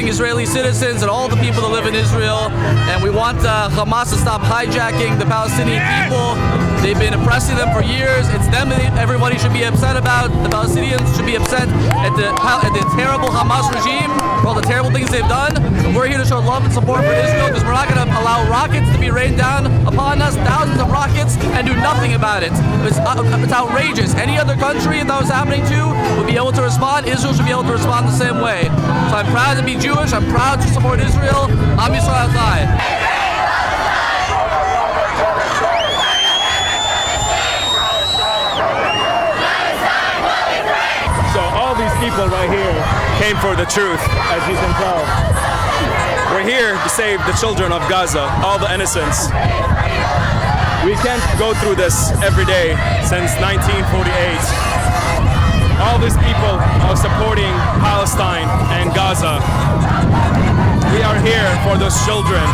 Israeli citizens and all the people that live in Israel. And we want Hamas to stop hijacking the Palestinian people. They've been oppressing them for years. It's them that everybody should be upset about. The Palestinians should be upset at the terrible Hamas regime for all the terrible things they've done. We're here to show love and support for Israel because we're not going to allow rockets to be rained down upon us, thousands of rockets, and do nothing about it. It's outrageous. Any other country that was happening to would be able to respond. Israel should be able to respond the same way. So I'm proud to be Jewish. I'm proud to support Israel. Am Yisrael Chai. People right here came for the truth, as you can tell. We're here to save the children of Gaza, all the innocents. We can't go through this every day since 1948. All these people are supporting Palestine and Gaza. We are here for those children.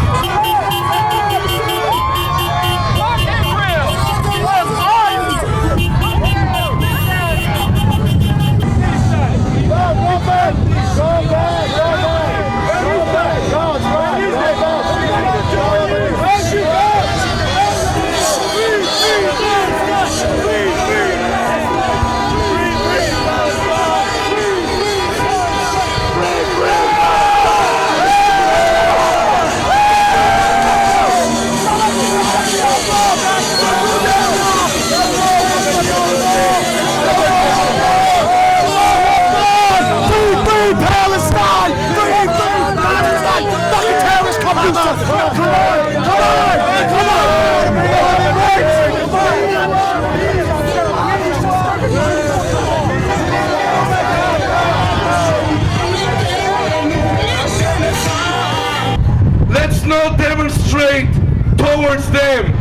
Let's not demonstrate towards them.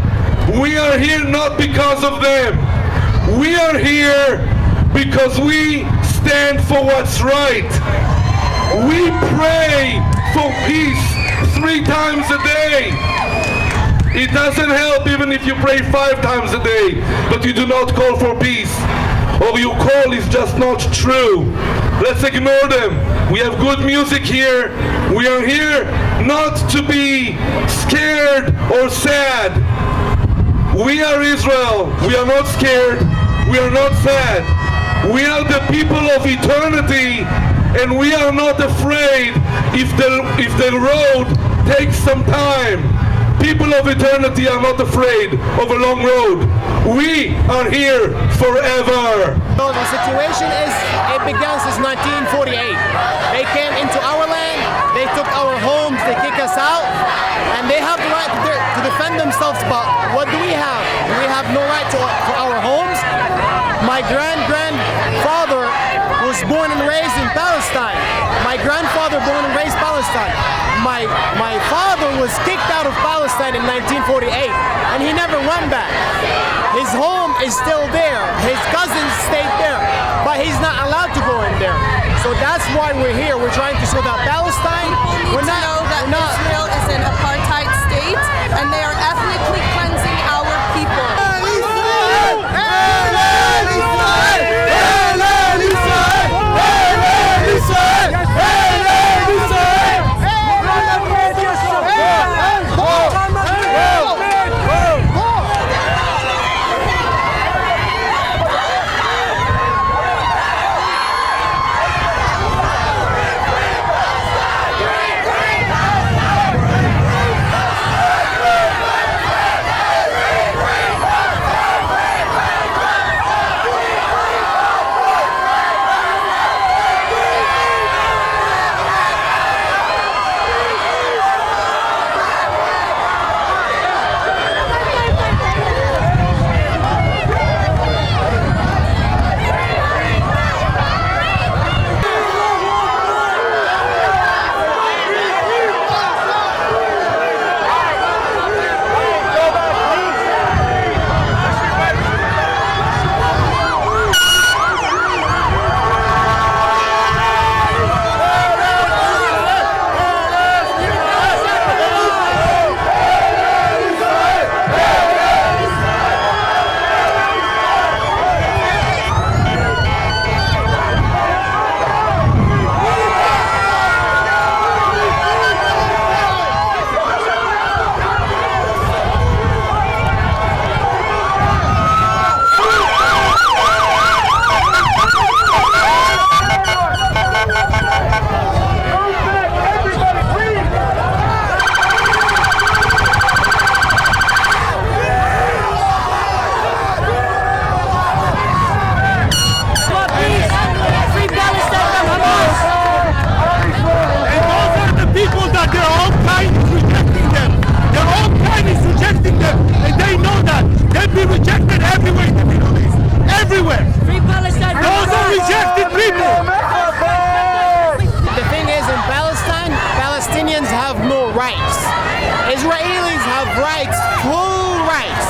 We are here not because of them. We are here because we stand for what's right. We pray for peace 3 times a day. It doesn't help even if you pray 5 times a day, but you do not call for peace. All you call is just not true. Let's ignore them. We have good music here. We are here not to be scared or sad. We are Israel. We are not scared. We are not sad. We are the people of eternity, and we are not afraid if the road takes some time. People of eternity are not afraid of a long road. We are here forever. So the situation is, it began since 1948. They came into our land, they took our homes, they kick us out, and they have the right to defend themselves. But what do we have? We have no right for our homes. My grandfather was born and raised in Palestine. My grandfather born and raised Palestine. My father was kicked out of Palestine in 1948, and he never went back. His home is still there. His cousins stayed there, but he's not allowed to go in there. So that's why we're here. We're trying to show that Palestine. People need to know that Israel is an apartheid state, and they are ethnically cleansing our people. rejected people. The thing is, in Palestine, Palestinians have no rights. Israelis have rights, full rights.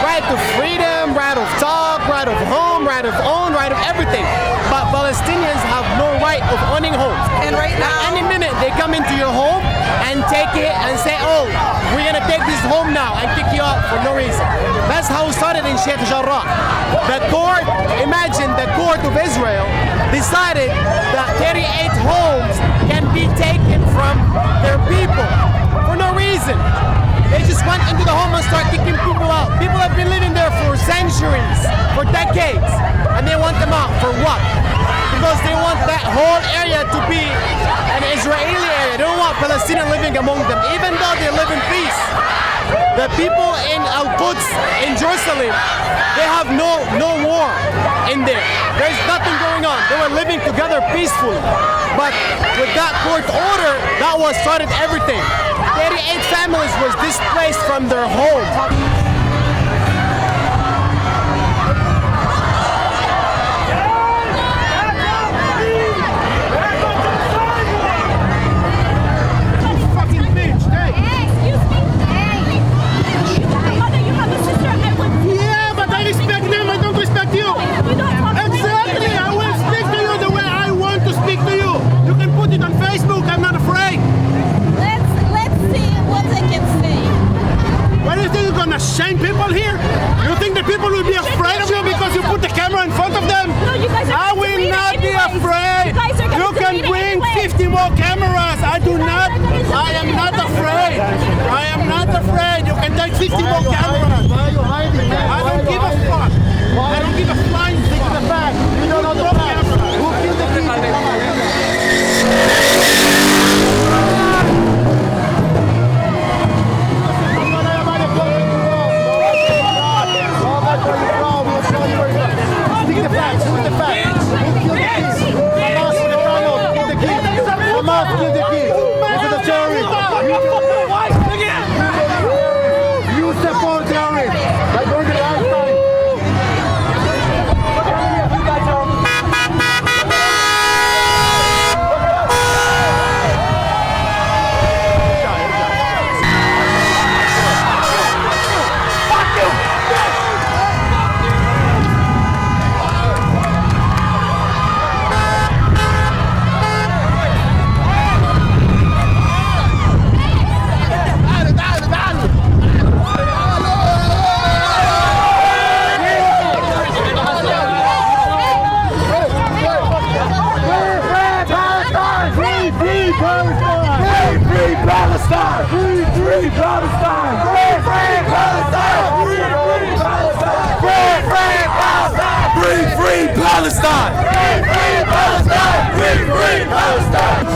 Right to freedom, right of talk, right of home, right of own, right of everything. But Palestinians have no right of owning homes. And right now, any minute they come into your home and take it and say, oh, we're gonna take this home now and kick you out for no reason. That's how it started in Sheikh Jarrah. The court, imagine the court of Israel decided that 38 homes can be taken from their people for no reason. They just went into the home and start kicking people out. People have been living there for centuries, for decades, and they want them out. For what? Because they want that whole area to be an Israeli area. They don't want Palestinians living among them, even though they live in peace. The people in Al-Quds, in Jerusalem, they have no war in there. There's nothing going on. They were living together peacefully. But with that court order, that was started everything. 38 families was displaced from their home. Shame people here? You think the people will be afraid of you because you put the camera in front of them? No, you guys are I will not be afraid. You can bring 50 more cameras. I am not afraid. I am not afraid. You can take 50 more cameras. I don't give a fuck. I don't give a flying stick in the back. You don't know the facts. Who killed the people?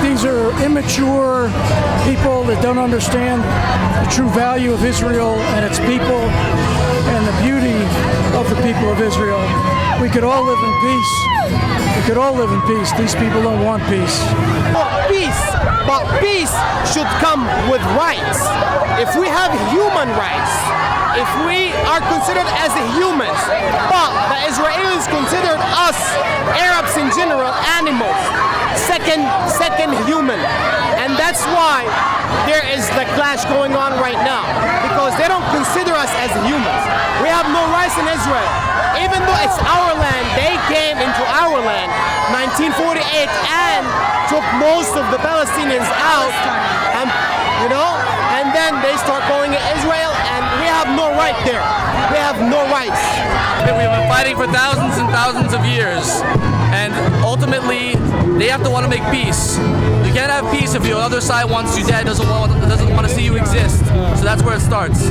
These are immature people that don't understand the true value of Israel and its people and the beauty of the people of Israel. We could all live in peace. We could all live in peace. These people don't want peace. But peace should come with rights. If we have human rights, if we are considered as humans, but the Israelis considered us, Arabs in general, animals, second human. And that's why there is the clash going on right now, because they don't consider us as humans. We have no rights in Israel. Even though it's our land, they came into our land 1948 and took most of the Palestinians out, and then they start calling it Israel, and we have no right there. We have no rights. We've been fighting for thousands and thousands of years, and ultimately they have to want to make peace. You can't have peace if the other side wants you dead, doesn't want to see you exist. So that's where it starts.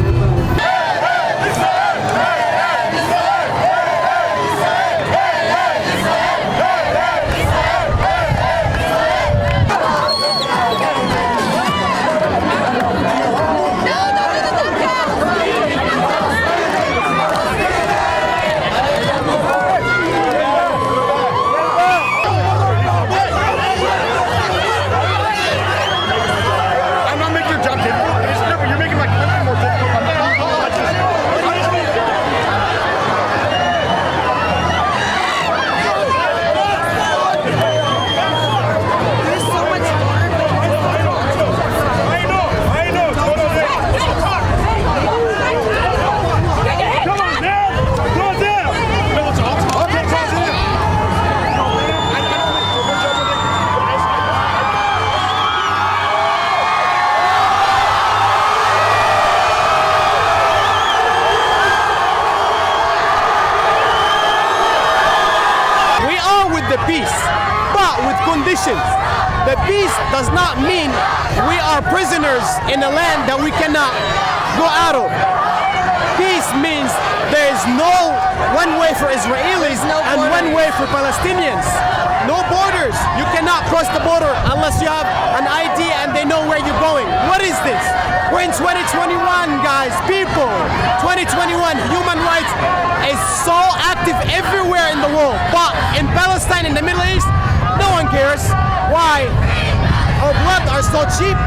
You're making my country more difficult. peace, but with conditions. The peace does not mean we are prisoners in a land that we cannot go out of. Peace means there is no one way for Israelis and one way for Palestinians. No borders. You cannot cross the border unless you have an ID and they know where you're going. What is this? We're in 2021, guys. People, 2021, human rights is so active everywhere in the world. But in Palestine, in the Middle East, no one cares. Why? Our blood are so cheap.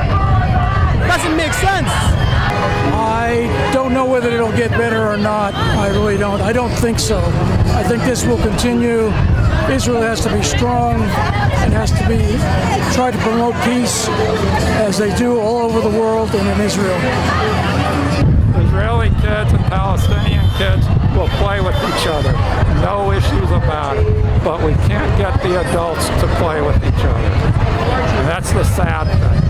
Doesn't make sense. I don't know whether it'll get better or not. I really don't. I don't think so. I think this will continue. Israel has to be strong and has to try to promote peace as they do all over the world and in Israel. Israeli kids and Palestinian kids will play with each other. No issues about it. But we can't get the adults to play with each other. And that's the sad thing.